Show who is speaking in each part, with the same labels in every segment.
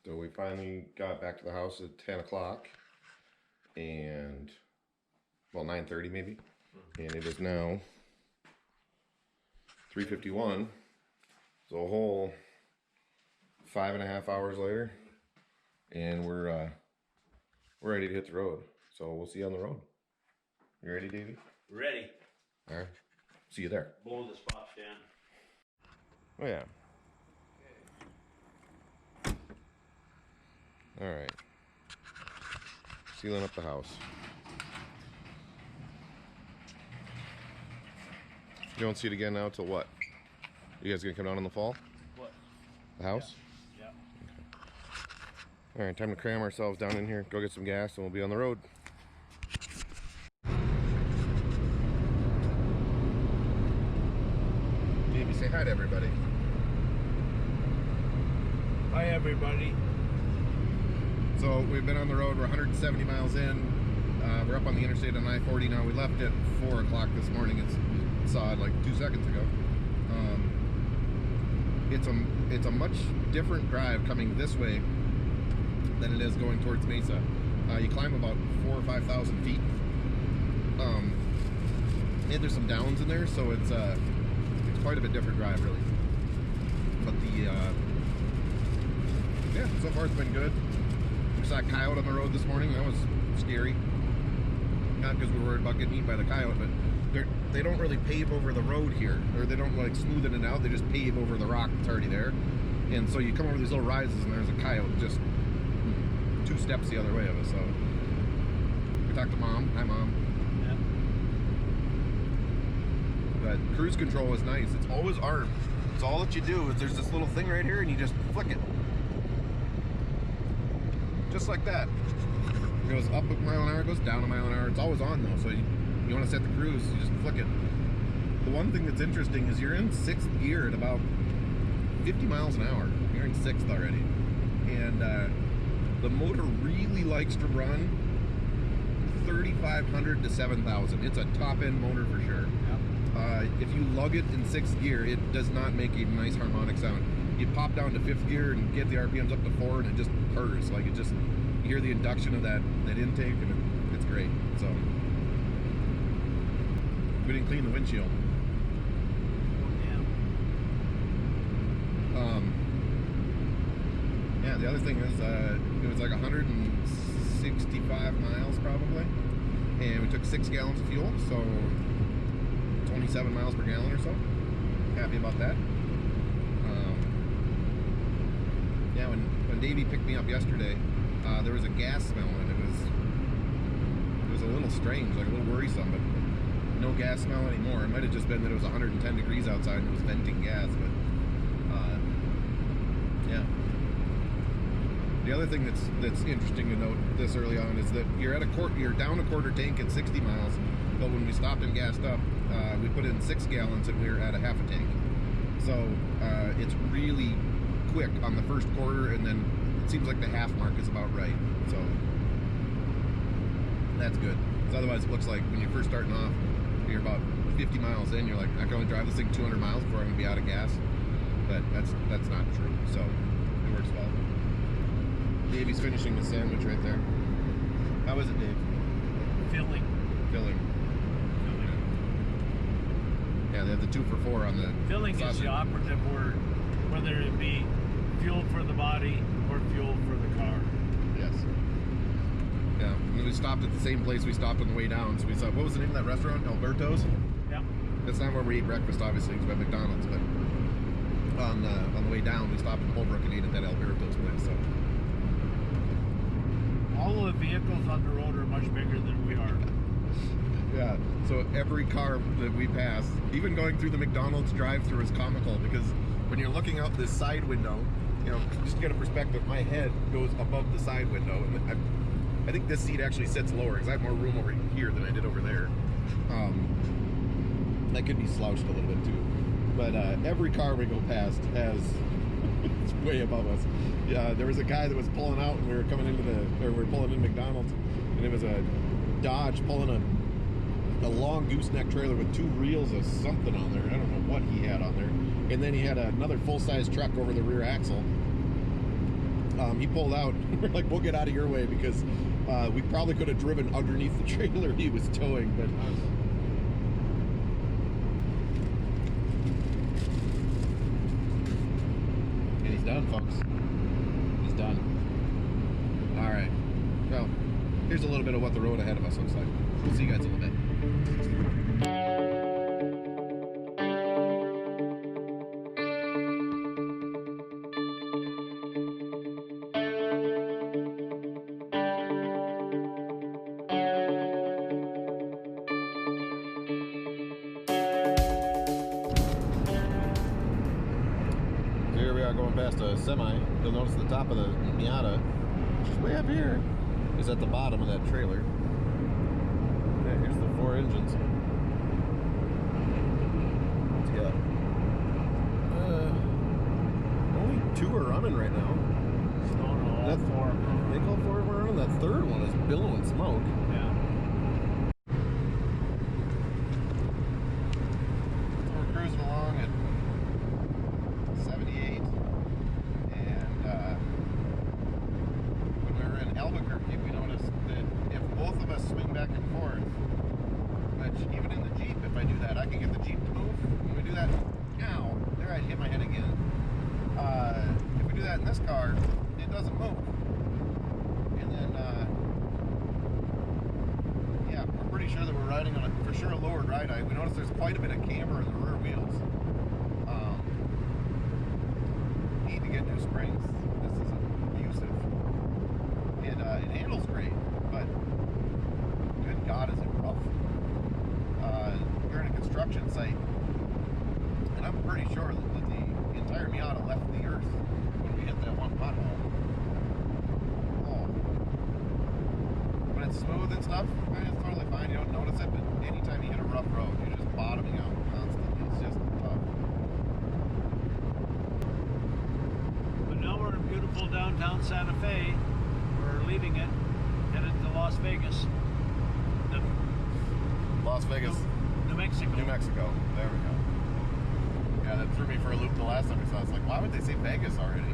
Speaker 1: So we finally got back to the house at 10 o'clock and, well, 9:30 maybe. And it is now 3:51. So a whole 5.5 hours later. And we're ready to hit the road. So we'll see you on the road. You ready, Davey?
Speaker 2: Ready.
Speaker 1: All right. See you there.
Speaker 2: Blow the spot down.
Speaker 1: Oh, yeah. All right. Sealing up the house. You don't see it again now till what? You guys gonna come down in the fall?
Speaker 2: What?
Speaker 1: The house?
Speaker 2: Yeah.
Speaker 1: Okay. All right, time to cram ourselves down in here, go get some gas, and we'll be on the road. Maybe say hi to everybody.
Speaker 2: Hi, everybody.
Speaker 1: So we've been on the road. We're 170 miles in. We're up on the interstate on I-40 now. We left at 4 o'clock this morning. We saw it like 2 seconds ago. It's a much different drive coming this way than it is going towards Mesa. You climb about 4,000 or 5,000 feet. And there's some downs in there, so it's quite a bit different drive, really. But yeah, so far it's been good. We saw a coyote on the road this morning. That was scary. Not because we were worried about getting eaten by the coyote, but they don't really pave over the road here, or they don't like smooth it out. They just pave over the rock that's already there. And so you come over these little rises, and there's a coyote just 2 steps the other way of us. So we talked to Mom. Hi, Mom. Yeah. But cruise control is nice. It's always armed. It's all that you do is there's this little thing right here, and you just flick it. Just like that. It goes up a mile an hour, it goes down a mile an hour. It's always on though, so you want to set the cruise, you just flick it. The one thing that's interesting is you're in 6th gear at about 50 miles an hour. You're in 6th already. And the motor really likes to run 3,500 to 7,000. It's a top end motor for sure. Yep. If you lug it in 6th gear, it does not make a nice harmonic sound. You pop down to 5th gear and get the RPMs up to 4 and it just purrs. Like you hear the induction of that intake and it's great. So we didn't clean the windshield. Yeah, the other thing is it was like 165 miles probably, and we took 6 gallons of fuel, so 27 miles per gallon or so. Happy about that. Yeah, when Davey picked me up yesterday, there was a gas smell, and it was a little strange, like a little worrisome, but no gas smell anymore. It might have just been that it was 110 degrees outside and it was venting gas, but yeah. The other thing that's interesting to note this early on is that you're down a quarter tank at 60 miles, but when we stopped and gassed up, we put in 6 gallons and we were at a half a tank. So it's really quick on the first quarter, and then it seems like the half mark is about right. So that's good. Because otherwise it looks like when you're first starting off, you're about 50 miles in, you're like, I can only drive this thing 200 miles before I'm going to be out of gas. But that's not true. So it works well. Davey's finishing the sandwich right there. How is it, Dave?
Speaker 2: Filling.
Speaker 1: Yeah, they have the 2 for $4 on the
Speaker 2: Filling
Speaker 1: sausage.
Speaker 2: is the operative word, whether it be fuel for the body or fuel for the car.
Speaker 1: Yes. Yeah, and we stopped at the same place we stopped on the way down. So we saw, what was the name of that restaurant? Alberto's?
Speaker 2: Yeah.
Speaker 1: That's not where we ate breakfast, obviously, because we have McDonald's, but on the way down, we stopped in Holbrook and ate at that Alberto's place. So
Speaker 2: all of the vehicles on the road are much bigger than we are.
Speaker 1: yeah, so every car that we pass, even going through the McDonald's drive-thru, is comical, because when you're looking out this side window, you know, just to get a perspective, my head goes above the side window, and I think this seat actually sits lower because I have more room over here than I did over there. That could be slouched a little bit too, but every car we go past has it's way above us. Yeah, there was a guy that was pulling out, and we were pulling in McDonald's, and it was a Dodge pulling a long gooseneck trailer with 2 reels of something on there. I don't know what he had on there. And then he had another full-size truck over the rear axle. He pulled out. We're like, we'll get out of your way because we probably could have driven underneath the trailer he was towing, but. And he's done, folks. He's done. All right. Well, here's a little bit of what the road ahead of us looks like. We'll see you guys in a little bit. Here we are going past a semi. You'll notice the top of the Miata, which is way up here, is at the bottom of that trailer. Okay, here's the 4 engines. Let's go. Only 2 are running right now.
Speaker 2: No, all 4.
Speaker 1: I think all 4 are running. That third one is billowing smoke.
Speaker 2: Yeah.
Speaker 1: So we're cruising along at 78, and when we were in Albuquerque, we noticed that if both of us swing back and forth, which even in the Jeep, if I do that, I can get the Jeep to move. When we do that, ow, there I hit my head again. If we do that in this car, it doesn't move. And then, yeah, we're pretty sure that we're riding on a, for sure, a lowered ride height. We noticed there's quite a bit of camber in the rear wheels. Need to get new springs. This is abusive. And it handles great, but good God, is it rough. We're in a construction site, and I'm pretty sure that the entire Miata left the earth when we hit that one pothole. Oh. When it's smooth and stuff, it's totally fine. You don't notice it, but anytime you hit a rough road, you're just bottoming out constantly. It's just tough.
Speaker 2: Now we're in beautiful downtown Santa Fe. We're leaving it, headed to Las Vegas.
Speaker 1: Las Vegas.
Speaker 2: New Mexico.
Speaker 1: New Mexico. There we go. Yeah, that threw me for a loop the last time we saw it. It's like, why would they say Vegas already?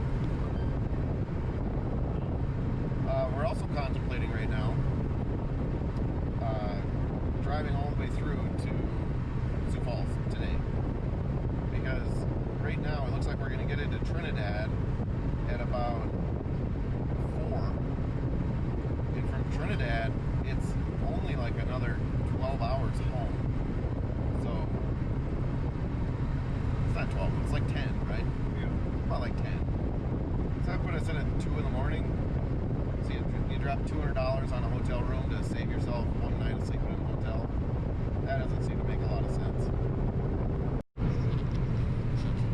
Speaker 1: We're also contemplating right now driving all the way through to Sioux Falls today. Because right now it looks like we're going to get into Trinidad at about 4. And from Trinidad, it's only like another 12 hours home. So, it's not 12, it's like 10, right? Yeah. About like 10. So that put us in at 2 in the morning. So you drop $200 on a hotel room to save yourself one night of sleeping in a hotel. That doesn't seem to make a lot of sense.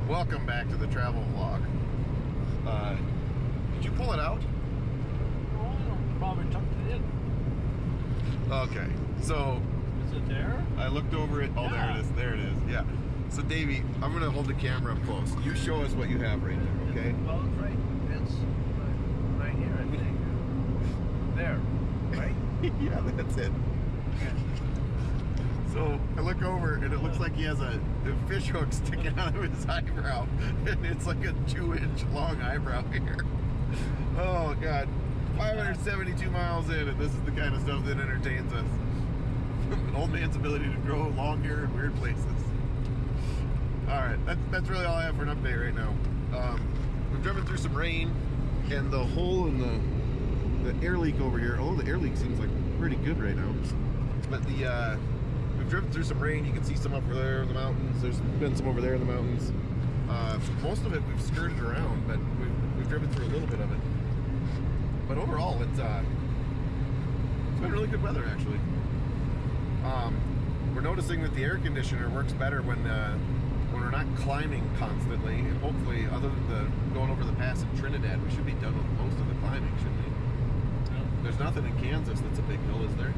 Speaker 1: Welcome back to the travel vlog. Did you pull it out?
Speaker 2: Oh, probably tucked it in.
Speaker 1: Okay, so
Speaker 2: Is it there?
Speaker 1: I looked over it. Oh,
Speaker 2: Yeah.
Speaker 1: there it is. There it is. Yeah. So, Davey, I'm going to hold the camera up close. You show us what you have right there, okay?
Speaker 2: Well, it's right. It's right here, I think. There, right?
Speaker 1: Yeah, that's it. So I look over and it looks like he has a fish hook sticking out of his eyebrow, and it's like a 2-inch long eyebrow here. Oh God, 572 miles in, and this is the kind of stuff that entertains us. An old man's ability to grow long hair in weird places. All right, that's really all I have for an update right now. We've driven through some rain, and the hole in the air leak over here, although the air leak seems like pretty good right now, but we've driven through some rain. You can see some up there in the mountains. There's been some over there in the mountains. Most of it we've skirted around, but we've driven through a little bit of it. But overall, it's been really good weather, actually. We're noticing that the air conditioner works better when we're not climbing constantly. And hopefully, other than going over the pass in Trinidad, we should be done with most of the climbing, shouldn't we?
Speaker 2: Yeah.
Speaker 1: There's nothing in Kansas that's a big hill, is there?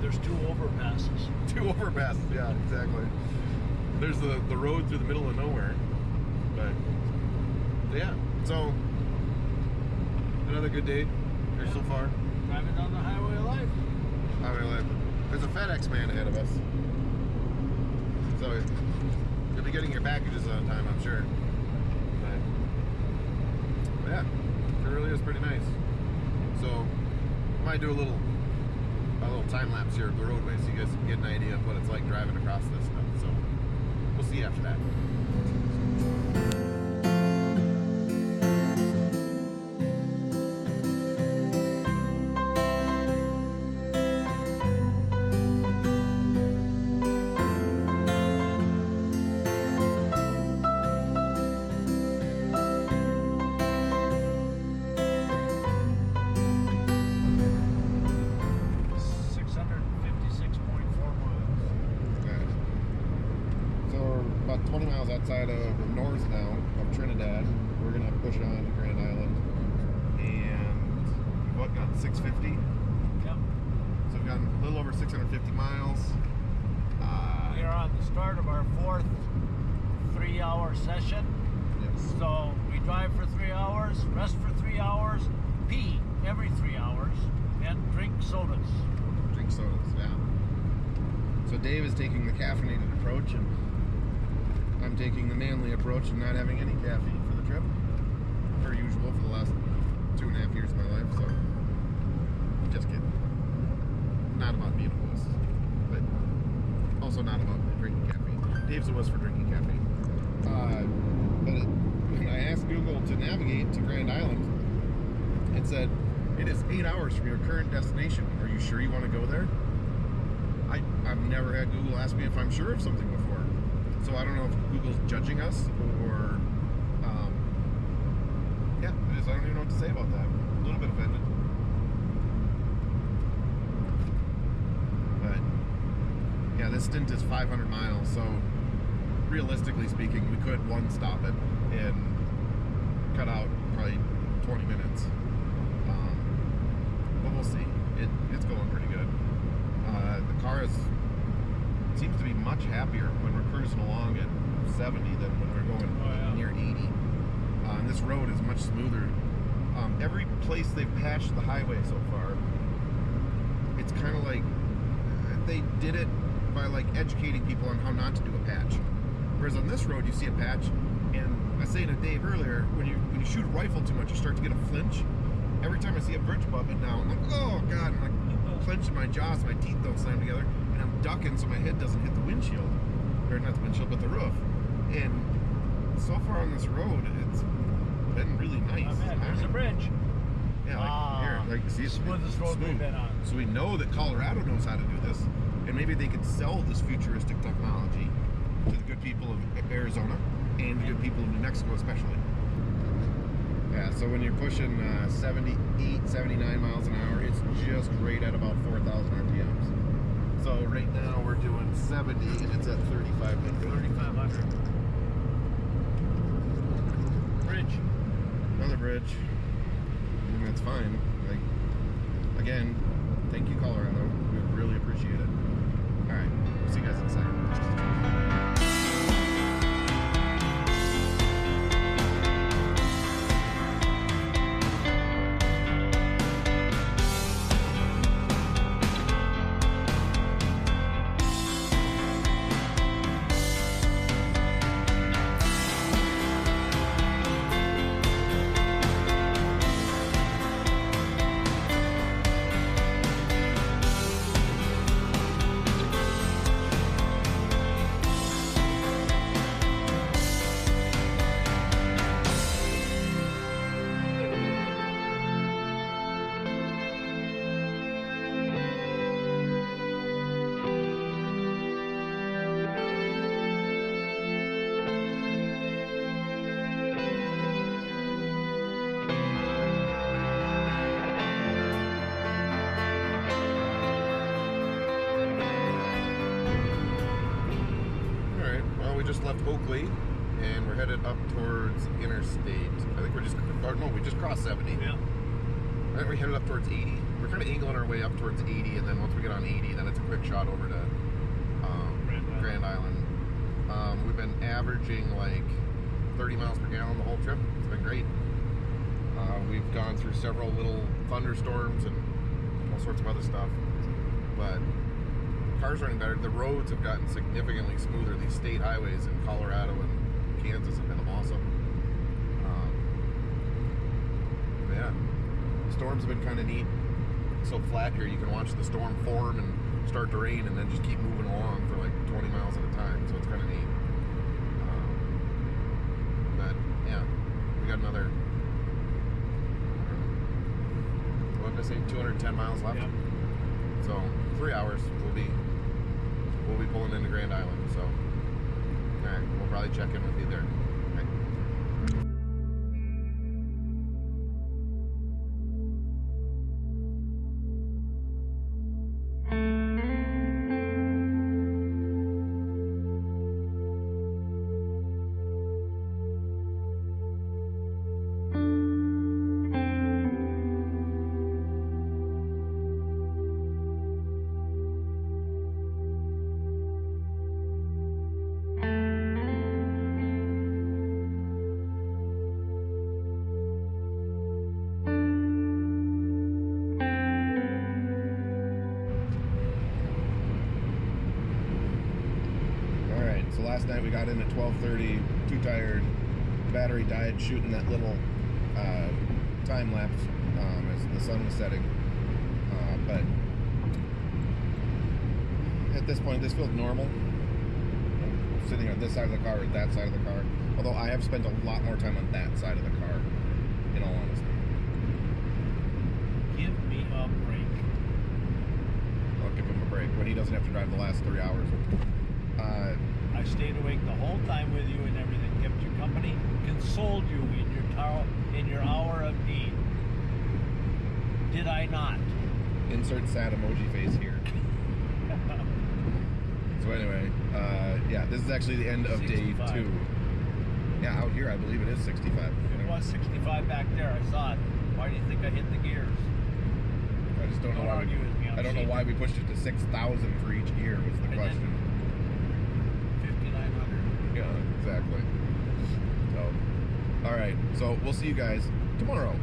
Speaker 2: There's 2 overpasses.
Speaker 1: 2 overpasses, yeah, exactly. There's the road through the middle of nowhere. But yeah, so another good day here so far.
Speaker 2: Driving down the highway of life.
Speaker 1: Highway of life. There's a FedEx man ahead of us. So you'll be getting your packages on time, I'm sure. But is pretty nice. So I might do a little time lapse here of the roadway so you guys can get an idea of what it's like driving across this stuff. So we'll see you after that. 20 miles outside of the north now of Trinidad. We're gonna push on to Grand Island, and what got 650?
Speaker 2: Yep.
Speaker 1: So we've gotten a little over 650 miles.
Speaker 2: We are on the start of our 4th 3-hour session.
Speaker 1: Yes.
Speaker 2: So we drive for 3 hours, rest for 3 hours, pee every 3 hours, and drink sodas.
Speaker 1: Drink sodas, yeah. So Dave is taking the caffeinated approach, and I'm taking the manly approach and not having any caffeine for the trip, per usual for the last 2.5 years of my life. So, just kidding. Not about being a wuss, but also not about drinking caffeine. Dave's a wuss for drinking caffeine. When I asked Google to navigate to Grand Island, it said, it is 8 hours from your current destination. Are you sure you want to go there? I've never had Google ask me if I'm sure of something before. So I don't know if Google's judging us or, yeah, it is. I don't even know what to say about that. A little bit offended. But, yeah, this stint is 500 miles, so realistically speaking, we could one-stop it and cut out probably 20 minutes. But we'll see. It's going pretty good. The car seems to be much happier when we're cruising along at 70 than when we're going near 80. And this road is much smoother. Every place they've patched the highway so far, it's kind of like they did it by like educating people on how not to do a patch. Whereas on this road, you see a patch, and I was saying to Dave earlier, when you shoot a rifle too much, you start to get a flinch. Every time I see a bridge bump it now, I'm like, oh god, I'm like clenching my jaws, so my teeth don't slam together, and I'm ducking so my head doesn't hit the windshield, or not the windshield, but the roof. And so far on this road, it's been really nice.
Speaker 2: Oh, man, there's a bridge.
Speaker 1: Yeah, like here, like see, it's
Speaker 2: smoothest road we've been on.
Speaker 1: So we know that Colorado knows how to do this, and maybe they could sell this futuristic technology to the good people of Arizona and the good people of New Mexico especially. Yeah, so when you're pushing 78, 79 miles an hour, it's just right at about 4,000 RPMs. So right now we're doing 70 and it's at 3,500.
Speaker 2: 3,500. Bridge.
Speaker 1: Another bridge. And that's fine. Like, again, thank you, Colorado. We really appreciate it. Alright, we'll see you guys in a second. Just left Oakley and we're headed up towards interstate. I think we just crossed 70.
Speaker 2: Yeah.
Speaker 1: I think we headed up towards 80. We're kind of angling our way up towards 80, and then once we get on 80, then it's a quick shot over to Grand Island. We've been averaging like 30 miles per gallon the whole trip. It's been great. We've gone through several little thunderstorms and all sorts of other stuff, but car's running better. The roads have gotten significantly smoother. These state highways in Colorado and Kansas have been awesome. Yeah. storms have been kind of neat. It's so flat here, you can watch the storm form and start to rain and then just keep moving along for like 20 miles at a time, so it's kind of neat. But yeah, we got another, what did I say, 210 miles left.
Speaker 2: Yep.
Speaker 1: So 3 hours we'll be pulling into Grand Island. So all right, we'll probably check in with you there. All right. So last night we got in at 12:30, too tired. Battery died shooting that little time lapse as the sun was setting. But at this point, this feels normal. Sitting on this side of the car or that side of the car. Although I have spent a lot more time on that side of the car, in all honesty.
Speaker 2: Give me a break.
Speaker 1: I'll give him a break when he doesn't have to drive the last 3 hours.
Speaker 2: I stayed awake the whole time with you and everything, kept you company, consoled you in your hour of need. Did I not?
Speaker 1: Insert sad emoji face here. So anyway, yeah, this is actually the end of
Speaker 2: 65.
Speaker 1: day 2. Yeah, out here I believe it is 65.
Speaker 2: It was 65 back there. I saw it. Why do you think I hit the gears?
Speaker 1: I just don't know why.
Speaker 2: Argue with me.
Speaker 1: I don't know why we pushed it to 6,000 for each gear was the question.
Speaker 2: 5,900.
Speaker 1: Yeah, exactly. So, all right. So we'll see you guys tomorrow.